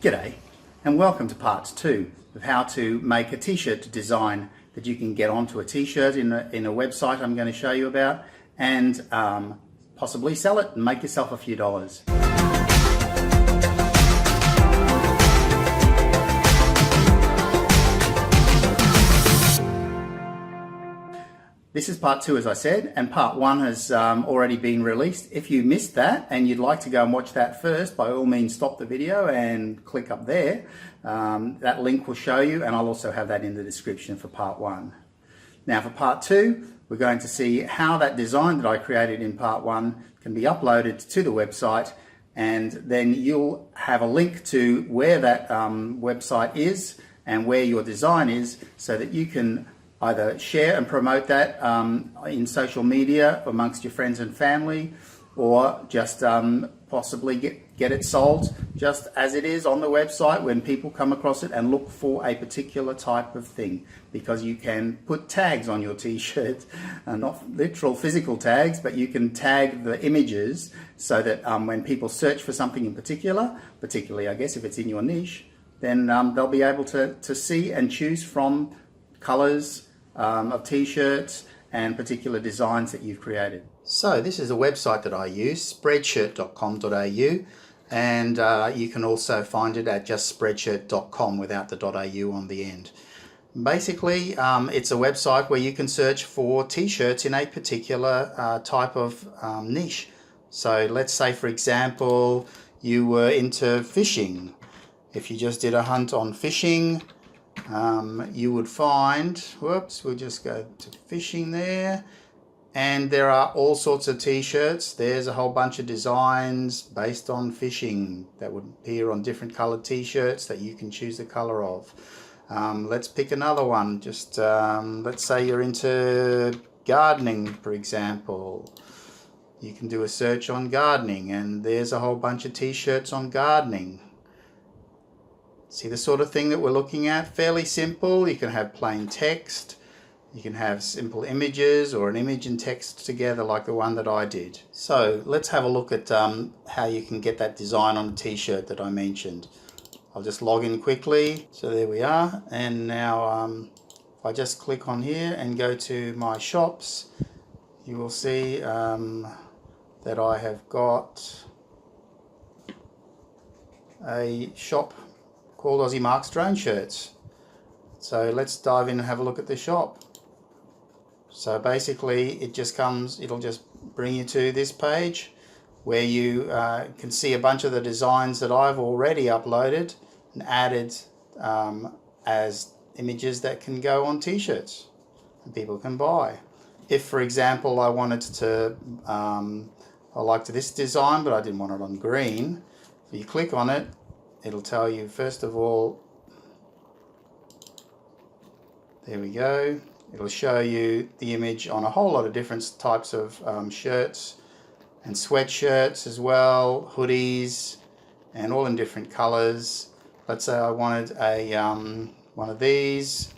G'day and welcome to part 2 of how to make a t-shirt design that you can get onto a t-shirt in a website I'm going to show you about and possibly sell it and make yourself a few dollars. This is part 2, as I said, and part 1 has already been released. If you missed that and you'd like to go and watch that first, by all means stop the video and click up there. That link will show you, and I'll also have that in the description for part 1. Now for part 2, we're going to see how that design that I created in part 1 can be uploaded to the website, and then you'll have a link to where that website is and where your design is, so that you can either share and promote that in social media amongst your friends and family, or just possibly get it sold just as it is on the website when people come across it and look for a particular type of thing. Because you can put tags on your t-shirt, not literal physical tags, but you can tag the images so that when people search for something in particularly I guess if it's in your niche, then they'll be able to see and choose from colors of t-shirts and particular designs that you've created. So this is a website that I use, Spreadshirt.com.au, and you can also find it at just Spreadshirt.com without the .au on the end. Basically, it's a website where you can search for t-shirts in a particular type of niche. So let's say, for example, you were into fishing. If you just did a hunt on fishing, you would find, whoops, we'll just go to fishing there, and there are all sorts of t-shirts. There's a whole bunch of designs based on fishing that would appear on different colored t-shirts that you can choose the color of. Let's pick another one. Just let's say you're into gardening, for example. You can do a search on gardening, and there's a whole bunch of t-shirts on gardening. See the sort of thing that we're looking at? Fairly simple. You can have plain text, you can have simple images, or an image and text together like the one that I did. So let's have a look at how you can get that design on a t-shirt that I mentioned. I'll just log in quickly. So there we are, and now if I just click on here and go to my shops, you will see that I have got a shop called Aussie Marks Drone Shirts. So let's dive in and have a look at the shop. So basically it just comes, it'll just bring you to this page where you can see a bunch of the designs that I've already uploaded and added as images that can go on t-shirts and people can buy. If, for example, I wanted to, I liked this design but I didn't want it on green, if you click on it, it'll tell you, first of all, there we go, it'll show you the image on a whole lot of different types of shirts and sweatshirts as well, hoodies, and all in different colors. Let's say I wanted a one of these,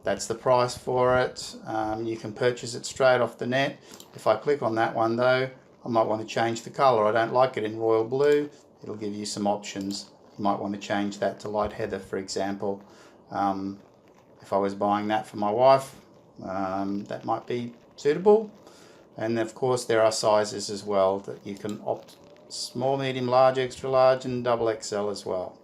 that's the price for it. You can purchase it straight off the net. If I click on that one though, I might want to change the color. I don't like it in royal blue. It'll give you some options. You might want to change that to light heather, for example. If I was buying that for my wife, that might be suitable. And of course there are sizes as well that you can opt: small, medium, large, extra large, and double XL as well.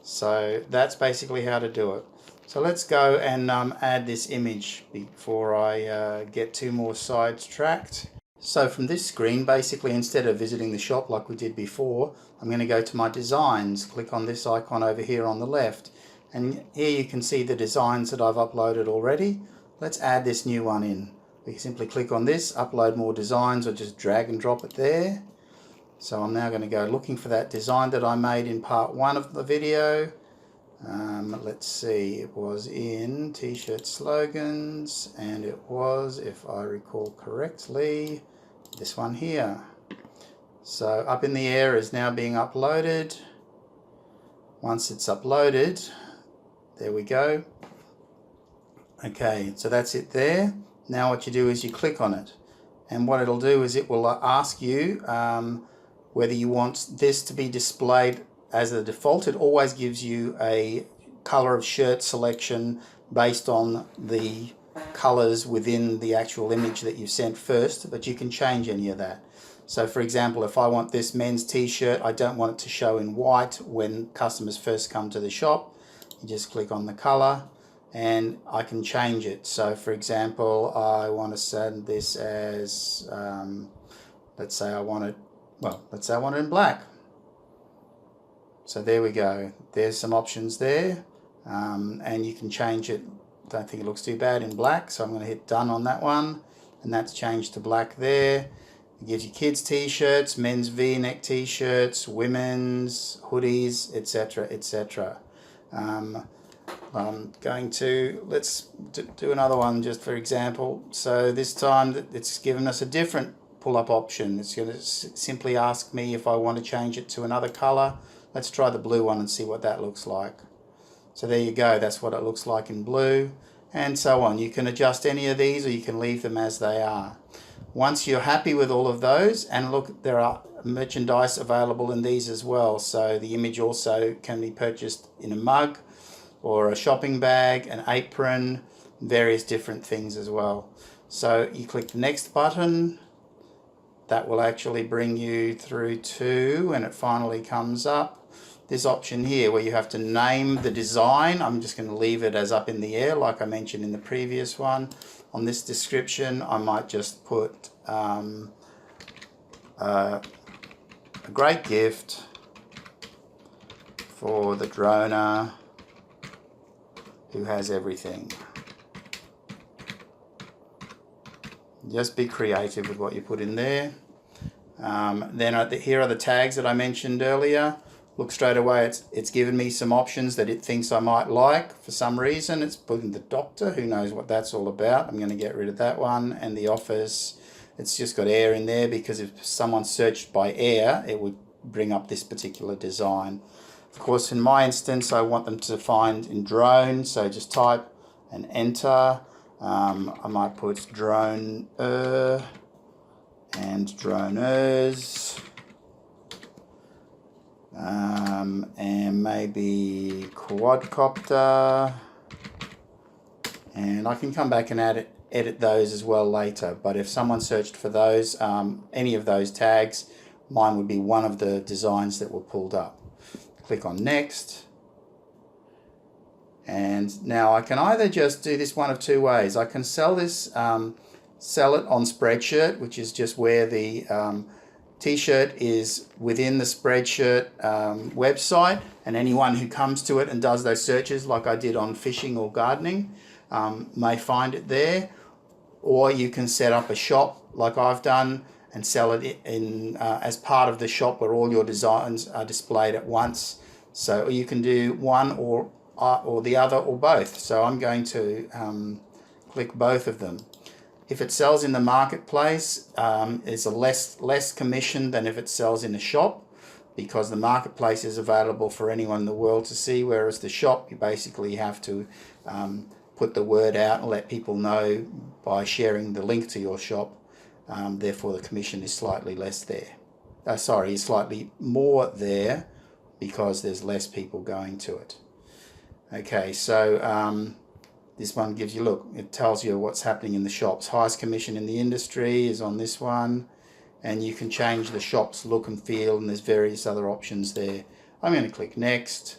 So that's basically how to do it. So let's go and add this image before I get too more sidetracked. So from this screen, basically, instead of visiting the shop like we did before, I'm going to go to my designs, click on this icon over here on the left, and here you can see the designs that I've uploaded already. Let's add this new one in. We can simply click on this, upload more designs, or just drag and drop it there. So I'm now going to go looking for that design that I made in part 1 of the video. Let's see, it was in t-shirt slogans, and it was, if I recall correctly, this one here. So Up in the Air is now being uploaded. Once it's uploaded, there we go. Okay, so that's it there. Now what you do is you click on it, and what it'll do is it will ask you whether you want this to be displayed as a default, it always gives you a color of shirt selection based on the colors within the actual image that you sent first, but you can change any of that. So for example, if I want this men's t-shirt, I don't want it to show in white when customers first come to the shop. You just click on the color and I can change it. So for example, I want to send this as, let's say I want it in black. So there we go. There's some options there, and you can change it. Don't think it looks too bad in black, so I'm going to hit done on that one, and that's changed to black there. It gives you kids t-shirts, men's v-neck t-shirts, women's hoodies, etc, etc. I'm going to, let's do another one just for example. So this time it's given us a different pull-up option. It's going to simply ask me if I want to change it to another color. Let's try the blue one and see what that looks like. So there you go, that's what it looks like in blue, and so on. You can adjust any of these or you can leave them as they are. Once you're happy with all of those, and look, there are merchandise available in these as well. So the image also can be purchased in a mug or a shopping bag, an apron, various different things as well. So you click the next button. That will actually bring you through to, and it finally comes up, this option here where you have to name the design. I'm just going to leave it as up in the air like I mentioned in the previous one. On this description I might just put a great gift for the droner who has everything. Just be creative with what you put in there. Then here are the tags that I mentioned earlier. Look, straight away it's given me some options that it thinks I might like for some reason. It's putting the doctor, who knows what that's all about. I'm going to get rid of that one. And the office, it's just got air in there because if someone searched by air, it would bring up this particular design. Of course, in my instance, I want them to find in drone, so just type and enter. I might put drone and droners, and maybe quadcopter, and I can come back and edit those as well later. But if someone searched for those, any of those tags, mine would be one of the designs that were pulled up. Click on next. And now I can either just do this one of two ways. I can sell this, sell it on Spreadshirt, which is just where the t-shirt is within the Spreadshirt website, and anyone who comes to it and does those searches like I did on fishing or gardening may find it there. Or you can set up a shop like I've done and sell it in as part of the shop where all your designs are displayed at once. So you can do one or the other or both. So I'm going to click both of them. If it sells in the marketplace, it's a less commission than if it sells in a shop, because the marketplace is available for anyone in the world to see, whereas the shop you basically have to put the word out and let people know by sharing the link to your shop. Therefore the commission is slightly less there. Sorry, slightly more there because there's less people going to it. Okay, so this one gives you, look, it tells you what's happening in the shops. Highest commission in the industry is on this one, and you can change the shop's look and feel, and there's various other options there. I'm going to click next,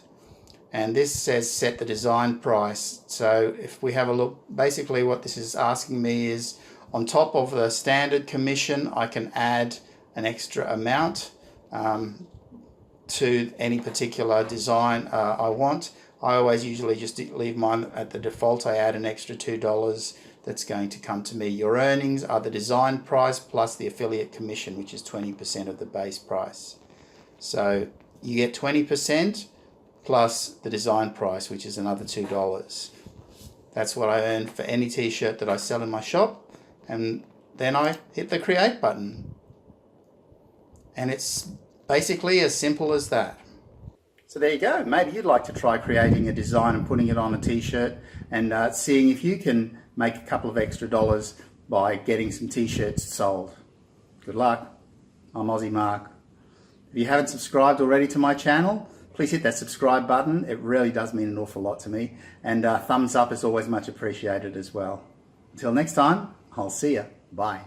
and this says set the design price. So if we have a look, basically what this is asking me is, on top of the standard commission, I can add an extra amount to any particular design I want. I always usually just leave mine at the default. I add an extra $2 that's going to come to me. Your earnings are the design price plus the affiliate commission, which is 20% of the base price. So you get 20% plus the design price, which is another $2. That's what I earn for any t-shirt that I sell in my shop. And then I hit the create button. And it's basically as simple as that. So there you go. Maybe you'd like to try creating a design and putting it on a t-shirt and seeing if you can make a couple of extra dollars by getting some t-shirts sold. Good luck. I'm Aussie Mark. If you haven't subscribed already to my channel, please hit that subscribe button. It really does mean an awful lot to me. And thumbs up is always much appreciated as well. Until next time, I'll see you. Bye.